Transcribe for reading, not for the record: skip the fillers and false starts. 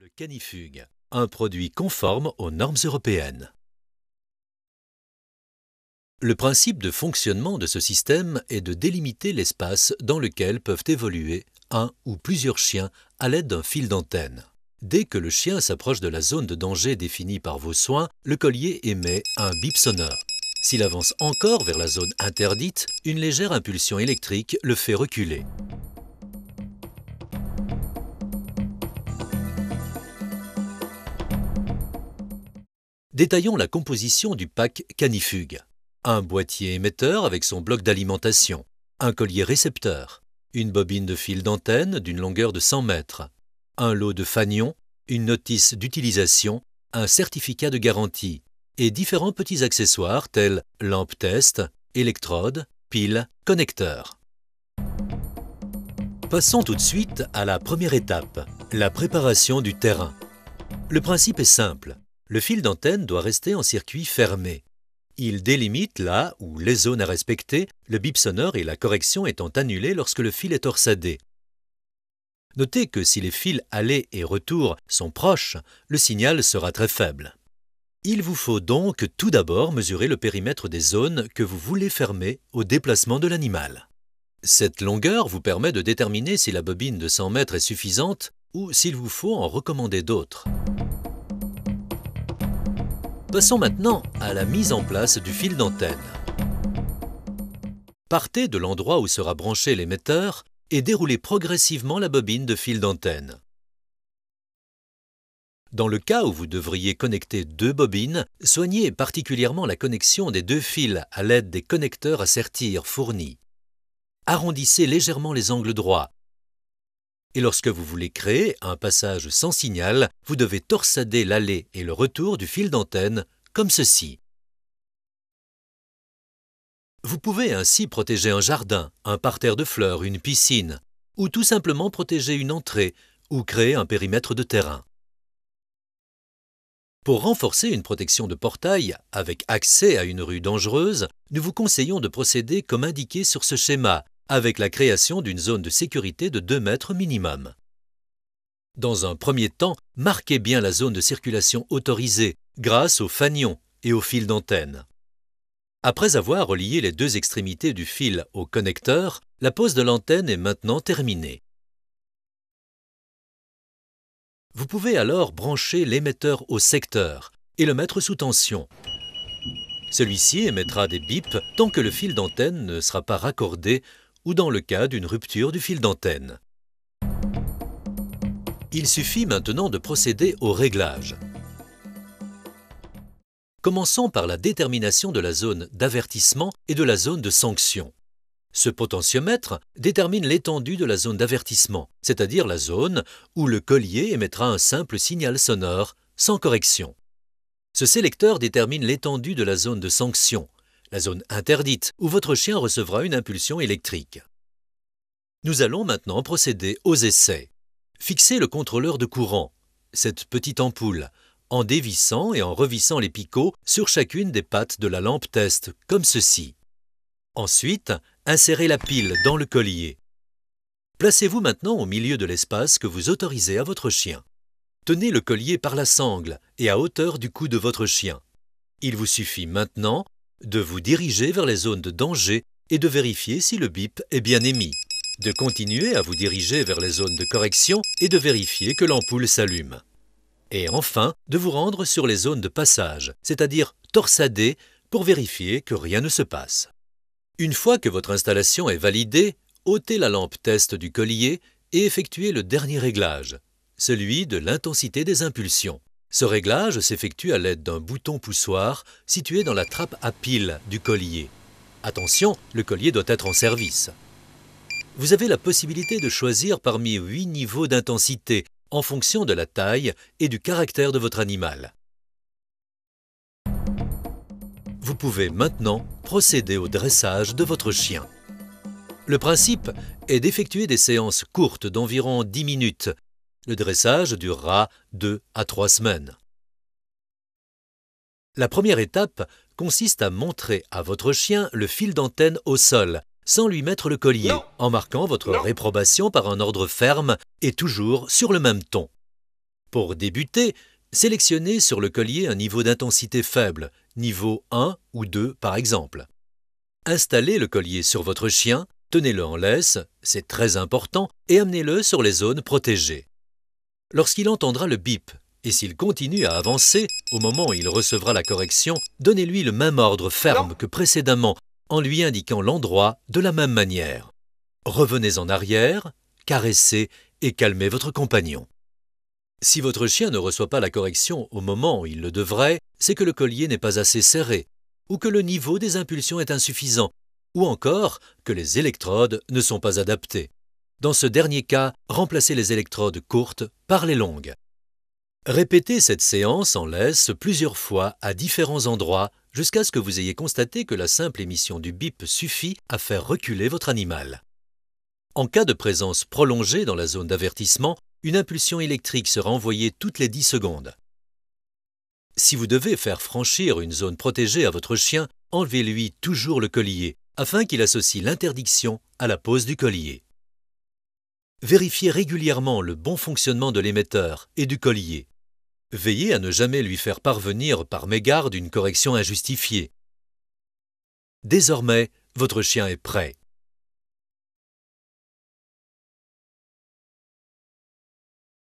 Le canifuge, un produit conforme aux normes européennes. Le principe de fonctionnement de ce système est de délimiter l'espace dans lequel peuvent évoluer un ou plusieurs chiens à l'aide d'un fil d'antenne. Dès que le chien s'approche de la zone de danger définie par vos soins, le collier émet un bip sonore. S'il avance encore vers la zone interdite, une légère impulsion électrique le fait reculer. Détaillons la composition du pack canifuge. Un boîtier émetteur avec son bloc d'alimentation, un collier récepteur, une bobine de fil d'antenne d'une longueur de 100 mètres, un lot de fanions, une notice d'utilisation, un certificat de garantie et différents petits accessoires tels lampe test, électrodes, piles, connecteurs. Passons tout de suite à la première étape, la préparation du terrain. Le principe est simple. Le fil d'antenne doit rester en circuit fermé. Il délimite là où les zones à respecter, le bip sonore et la correction étant annulés lorsque le fil est torsadé. Notez que si les fils aller et retour sont proches, le signal sera très faible. Il vous faut donc tout d'abord mesurer le périmètre des zones que vous voulez fermer au déplacement de l'animal. Cette longueur vous permet de déterminer si la bobine de 100 mètres est suffisante ou s'il vous faut en recommander d'autres. Passons maintenant à la mise en place du fil d'antenne. Partez de l'endroit où sera branché l'émetteur et déroulez progressivement la bobine de fil d'antenne. Dans le cas où vous devriez connecter deux bobines, soignez particulièrement la connexion des deux fils à l'aide des connecteurs à sertir fournis. Arrondissez légèrement les angles droits. Et lorsque vous voulez créer un passage sans signal, vous devez torsader l'aller et le retour du fil d'antenne, comme ceci. Vous pouvez ainsi protéger un jardin, un parterre de fleurs, une piscine, ou tout simplement protéger une entrée ou créer un périmètre de terrain. Pour renforcer une protection de portail avec accès à une rue dangereuse, nous vous conseillons de procéder comme indiqué sur ce schéma, avec la création d'une zone de sécurité de 2 mètres minimum. Dans un premier temps, marquez bien la zone de circulation autorisée grâce aux fanions et au fil d'antenne. Après avoir relié les deux extrémités du fil au connecteur, la pose de l'antenne est maintenant terminée. Vous pouvez alors brancher l'émetteur au secteur et le mettre sous tension. Celui-ci émettra des bips tant que le fil d'antenne ne sera pas raccordé ou dans le cas d'une rupture du fil d'antenne. Il suffit maintenant de procéder au réglage. Commençons par la détermination de la zone d'avertissement et de la zone de sanction. Ce potentiomètre détermine l'étendue de la zone d'avertissement, c'est-à-dire la zone où le collier émettra un simple signal sonore sans correction. Ce sélecteur détermine l'étendue de la zone de sanction, la zone interdite où votre chien recevra une impulsion électrique. Nous allons maintenant procéder aux essais. Fixez le contrôleur de courant, cette petite ampoule, en dévissant et en revissant les picots sur chacune des pattes de la lampe test, comme ceci. Ensuite, insérez la pile dans le collier. Placez-vous maintenant au milieu de l'espace que vous autorisez à votre chien. Tenez le collier par la sangle et à hauteur du cou de votre chien. Il vous suffit maintenant de vous diriger vers les zones de danger et de vérifier si le bip est bien émis, de continuer à vous diriger vers les zones de correction et de vérifier que l'ampoule s'allume. Et enfin, de vous rendre sur les zones de passage, c'est-à-dire torsader pour vérifier que rien ne se passe. Une fois que votre installation est validée, ôtez la lampe test du collier et effectuez le dernier réglage, celui de l'intensité des impulsions. Ce réglage s'effectue à l'aide d'un bouton poussoir situé dans la trappe à pile du collier. Attention, le collier doit être en service. Vous avez la possibilité de choisir parmi 8 niveaux d'intensité en fonction de la taille et du caractère de votre animal. Vous pouvez maintenant procéder au dressage de votre chien. Le principe est d'effectuer des séances courtes d'environ 10 minutes. Le dressage durera 2 à 3 semaines. La première étape consiste à montrer à votre chien le fil d'antenne au sol, sans lui mettre le collier, en marquant votre réprobation par un ordre ferme et toujours sur le même ton. Pour débuter, sélectionnez sur le collier un niveau d'intensité faible, niveau 1 ou 2 par exemple. Installez le collier sur votre chien, tenez-le en laisse, c'est très important, et amenez-le sur les zones protégées. Lorsqu'il entendra le bip, et s'il continue à avancer, au moment où il recevra la correction, donnez-lui le même ordre ferme que précédemment, en lui indiquant l'endroit de la même manière. Revenez en arrière, caressez et calmez votre compagnon. Si votre chien ne reçoit pas la correction au moment où il le devrait, c'est que le collier n'est pas assez serré, ou que le niveau des impulsions est insuffisant, ou encore que les électrodes ne sont pas adaptées. Dans ce dernier cas, remplacez les électrodes courtes par les longues. Répétez cette séance en laisse plusieurs fois à différents endroits jusqu'à ce que vous ayez constaté que la simple émission du bip suffit à faire reculer votre animal. En cas de présence prolongée dans la zone d'avertissement, une impulsion électrique sera envoyée toutes les 10 secondes. Si vous devez faire franchir une zone protégée à votre chien, enlevez-lui toujours le collier, afin qu'il associe l'interdiction à la pose du collier. Vérifiez régulièrement le bon fonctionnement de l'émetteur et du collier. Veillez à ne jamais lui faire parvenir par mégarde une correction injustifiée. Désormais, votre chien est prêt.